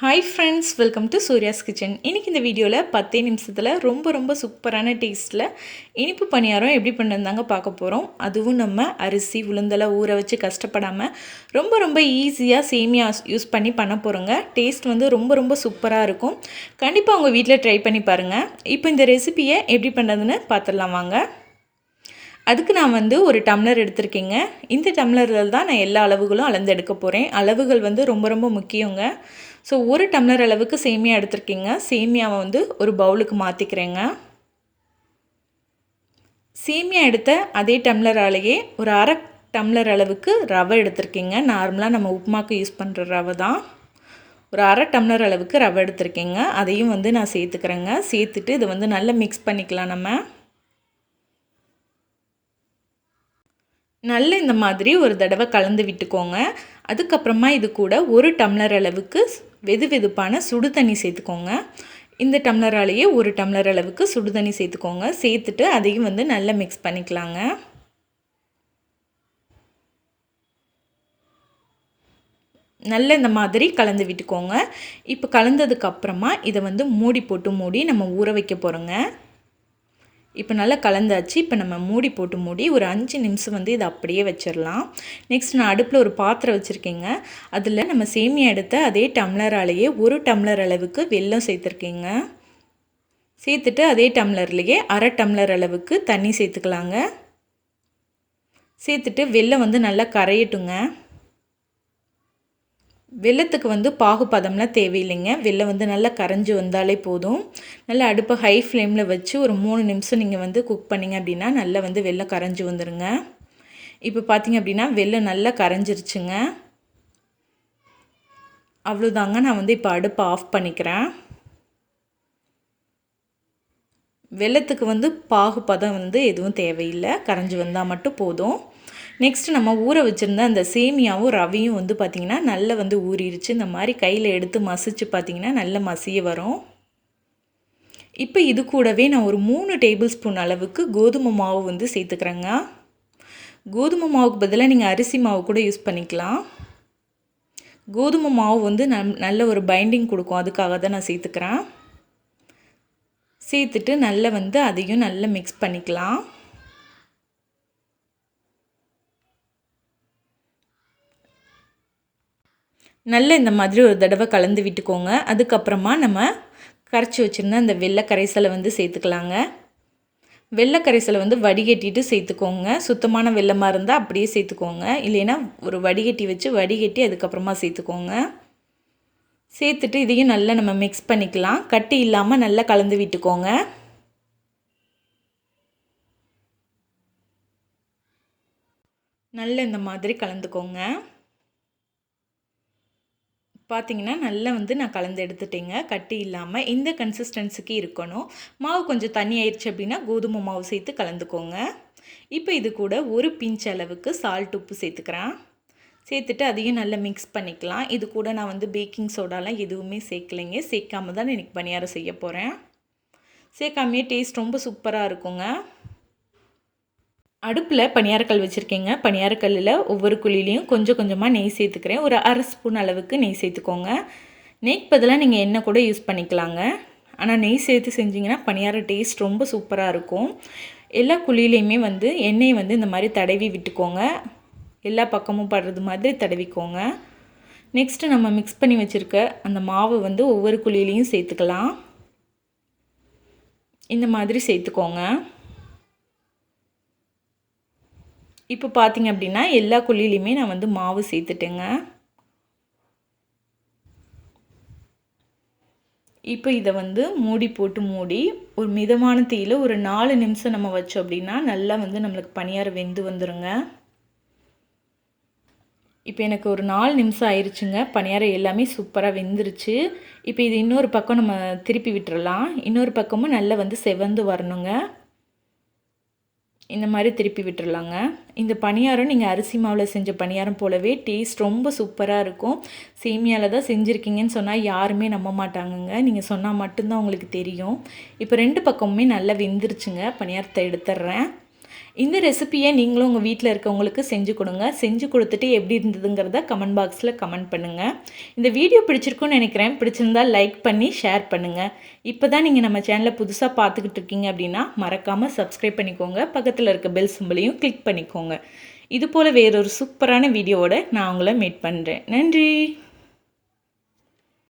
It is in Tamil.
Hi friends, welcome to Surya's kitchen. இன்றைக்கி இந்த வீடியோவில் 10 நிமிஷத்தில் ரொம்ப சூப்பரான டேஸ்ட்டில் இனிப்பு பணியாரம் எப்படி பண்ணுறதாங்க பார்க்க போகிறோம். அதுவும் நம்ம அரிசி உளுந்தெல்லாம் ஊற வச்சு கஷ்டப்படாமல் ரொம்ப ஈஸியாக சேமியா யூஸ் பண்ணி பண்ண போகிறோங்க. டேஸ்ட் வந்து ரொம்ப சூப்பராக இருக்கும். கண்டிப்பாக உங்கள் வீட்டில் ட்ரை பண்ணி பாருங்கள். இப்போ இந்த ரெசிபியை எப்படி பண்ணுறதுன்னு பார்த்துடலாம் வாங்க. அதுக்கு நான் வந்து ஒரு டம்ளர் எடுத்திருக்கேங்க. இந்த டம்ளரில் தான் நான் எல்லா அளவுகளும் அளந்து எடுக்க போகிறேன். அளவுகள் வந்து ரொம்ப முக்கியங்க. ஸோ ஒரு டம்ளர் அளவுக்கு சேமியா எடுத்திருக்கேங்க. சேமியாவை வந்து ஒரு பவுலுக்கு மாற்றிக்கிறேங்க. சேமியா எடுத்த அதே டம்ளராலேயே ஒரு அரை டம்ளர் அளவுக்கு ரவை எடுத்திருக்கேங்க. நார்மலாக நம்ம உப்புமாக்கு யூஸ் பண்ணுற ரவை தான். ஒரு அரை டம்ளர் அளவுக்கு ரவை எடுத்திருக்கேங்க. அதையும் வந்து நான் சேர்த்துக்கிறேங்க. சேர்த்துட்டு இதை வந்து நல்லா மிக்ஸ் பண்ணிக்கலாம். நம்ம நல்ல இந்த மாதிரி ஒரு தடவை கலந்து விட்டுக்கோங்க. அதுக்கப்புறமா இது கூட ஒரு டம்ளர் அளவுக்கு வெதுப்பான சுடு தண்ணி சேர்த்துக்கோங்க. இந்த டம்ளராலேயே ஒரு டம்ளர் அளவுக்கு சுடு தண்ணி சேர்த்துக்கோங்க. சேர்த்துட்டு அதையும் வந்து நல்லா மிக்ஸ் பண்ணிக்கலாங்க. நல்ல இந்த மாதிரி கலந்து விட்டுக்கோங்க. இப்போ கலந்ததுக்கப்புறமா இதை வந்து மூடி நம்ம ஊற வைக்க போகிறோங்க. இப்போ நல்லா கலந்தாச்சு. இப்போ நம்ம மூடி ஒரு 5 நிமிஷம் வந்து இதை அப்படியே வச்சிடலாம். நெக்ஸ்ட் நான் அடுப்பில் ஒரு பாத்திரம் வச்சுருக்கேங்க. அதில் நம்ம சேமியா எடுத்த அதே டம்ளராலேயே ஒரு டம்ளர் அளவுக்கு வெல்லம் சேர்த்துருக்கேங்க. சேர்த்துட்டு அதே டம்ளர்லேயே அரை டம்ளர் அளவுக்கு தண்ணி சேர்த்துக்கலாங்க. சேர்த்துட்டு வெல்லம் வந்து நல்லா கரையட்டுங்க. வெல்லத்துக்கு வந்து பாகுபதம்லாம் தேவையில்லைங்க. வெல்லம் வந்து நல்லா கரைஞ்சி வந்தாலே போதும். நல்லா அடுப்பை ஹை ஃப்ளேமில் வச்சு ஒரு 3 நிமிஷம் நீங்கள் வந்து குக் பண்ணிங்க அப்படின்னா நல்லா வந்து வெல்லம் கரைஞ்சி வந்துடுங்க. இப்போ பார்த்திங்க அப்படின்னா வெல்லம் நல்லா கரைஞ்சிருச்சுங்க. அவ்வளோதாங்க. நான் வந்து இப்போ அடுப்பை ஆஃப் பண்ணிக்கிறேன். வெல்லத்துக்கு வந்து பாகுபதம் வந்து எதுவும் தேவையில்லை, கரைஞ்சி வந்தால் மட்டும் போதும். நெக்ஸ்ட்டு நம்ம ஊற வச்சுருந்த அந்த சேமியாவும் ரவையும் வந்து பார்த்திங்கன்னா நல்லா வந்து ஊறிடுச்சு. இந்த மாதிரி கையில் எடுத்து மசிச்சு பார்த்திங்கன்னா நல்ல மசிய வரும். இப்போ இது கூடவே நான் ஒரு 3 டேபிள் ஸ்பூன் அளவுக்கு கோதுமை மாவு வந்து சேர்த்துக்கிறேங்க. கோதுமை மாவுக்கு பதிலாக நீங்கள் அரிசி மாவு கூட யூஸ் பண்ணிக்கலாம். கோதுமை மாவு வந்து நல்ல ஒரு பைண்டிங் கொடுக்கும், அதுக்காக தான் நான் சேர்த்துக்கிறேன். சேர்த்துட்டு நல்லா வந்து அதையும் நல்லா மிக்ஸ் பண்ணிக்கலாம். நல்ல இந்த மாதிரி ஒரு தடவை கலந்து விட்டுக்கோங்க. அதுக்கப்புறமா நம்ம கரைச்சி வச்சுருந்த அந்த வெள்ளை கரைசலை வந்து சேர்த்துக்கலாங்க. வெள்ளை கரைசலை வந்து வடிகட்டிட்டு சேர்த்துக்கோங்க. சுத்தமான வெல்லமாக இருந்தால் அப்படியே சேர்த்துக்கோங்க. இல்லைன்னா ஒரு வடிகட்டி அதுக்கப்புறமா சேர்த்துக்கோங்க. சேர்த்துட்டு இதையும் நல்லா நம்ம மிக்ஸ் பண்ணிக்கலாம். கட்டி இல்லாமல் நல்லா கலந்து விட்டுக்கோங்க. நல்ல இந்த மாதிரி கலந்துக்கோங்க. பார்த்திங்கன்னா நல்லா வந்து நான் கலந்து எடுத்துட்டேங்க. கட்டி இல்லாமல் இந்த கன்சிஸ்டன்சிக்கு இருக்கணும். மாவு கொஞ்சம் தண்ணி ஆயிடுச்சு அப்படின்னா கோதுமை மாவு சேர்த்து கலந்துக்கோங்க. இப்போ இது கூட ஒரு பிஞ்ச் அளவுக்கு சால்ட் உப்பு சேர்த்துக்கிறேன். சேர்த்துட்டு அதையும் நல்லா மிக்ஸ் பண்ணிக்கலாம். இது கூட நான் வந்து பேக்கிங் சோடாலாம் எதுவுமே சேர்க்கலைங்க. சேர்க்காம தான் இன்றைக்கி பணியாரம் செய்ய போகிறேன். சேர்க்காமையே டேஸ்ட் ரொம்ப சூப்பராக இருக்குங்க. அடுப்பில் பணியாரக்கல் வச்சுருக்கேங்க. பணியாரக்கல்லில் ஒவ்வொரு குழிலையும் கொஞ்சமாக நெய் சேர்த்துக்கிறேன். ஒரு அரை ஸ்பூன் அளவுக்கு நெய் சேர்த்துக்கோங்க. நெய்க்கு பதிலாக நீங்கள் எண்ணெய் கூட யூஸ் பண்ணிக்கலாங்க. ஆனால் நெய் சேர்த்து செஞ்சிங்கன்னா பணியார டேஸ்ட் ரொம்ப சூப்பராக இருக்கும். எல்லா குழிலையுமே வந்து எண்ணெயை வந்து இந்த மாதிரி தடவி விட்டுக்கோங்க. எல்லா பக்கமும் படுறது மாதிரி தடவிக்கோங்க. நெக்ஸ்ட்டு நம்ம மிக்ஸ் பண்ணி வச்சுருக்க அந்த மாவு வந்து ஒவ்வொரு குழிலையும் சேர்த்துக்கலாம். இந்த மாதிரி சேர்த்துக்கோங்க. இப்போ பார்த்திங்க அப்படின்னா எல்லா குழிலையுமே நான் வந்து மாவு சேர்த்துட்டேங்க. இப்போ இதை வந்து மூடி ஒரு மிதமான தீயில் ஒரு 4 நிமிஷம் நம்ம வச்சோம் அப்படின்னா நல்லா வந்து நம்மளுக்கு பணியாரம் வெந்து வந்துடுங்க. இப்போ எனக்கு ஒரு 4 நிமிஷம் ஆயிடுச்சுங்க. பணியாரம் எல்லாமே சூப்பராக வெந்துருச்சு. இப்போ இது இன்னொரு பக்கம் நம்ம திருப்பி விட்டுறலாம். இன்னொரு பக்கமும் நல்லா வந்து செவந்து வரணுங்க. இந்த மாதிரி திருப்பி விட்டுறலாங்க. இந்த பணியாரம் நீங்கள் அரிசி மாவில் செஞ்ச பணியாரம் போலவே டேஸ்ட் ரொம்ப சூப்பராக இருக்கும். சேமியாவில் தான் செஞ்சுருக்கீங்கன்னு சொன்னால் யாருமே நம்ப மாட்டாங்கங்க. நீங்கள் சொன்னால் மட்டும்தான் உங்களுக்கு தெரியும். இப்போ 2 பக்கமுமே நல்லா வெந்துருச்சுங்க. பணியாரத்தை எடுத்துடுறேன். இந்த ரெசிபியை நீங்களும் உங்கள் வீட்டில் இருக்கவங்களுக்கு செஞ்சு கொடுங்க. செஞ்சு கொடுத்துட்டு எப்படி இருந்ததுங்கிறத கமெண்ட் பாக்ஸில் கமெண்ட் பண்ணுங்கள். இந்த வீடியோ பிடிச்சிருக்குன்னு நினைக்கிறேன். பிடிச்சிருந்தால் லைக் பண்ணி ஷேர் பண்ணுங்கள். இப்போ தான் நீங்கள் நம்ம சேனலை புதுசாக பார்த்துக்கிட்டு இருக்கீங்க அப்படின்னா மறக்காமல் சப்ஸ்கிரைப் பண்ணிக்கோங்க. பக்கத்தில் இருக்க பெல் சிம்பிளையும் கிளிக் பண்ணிக்கோங்க. இது போல் வேறொரு சூப்பரான வீடியோவோட நான் உங்களை மீட் பண்ணுறேன். நன்றி.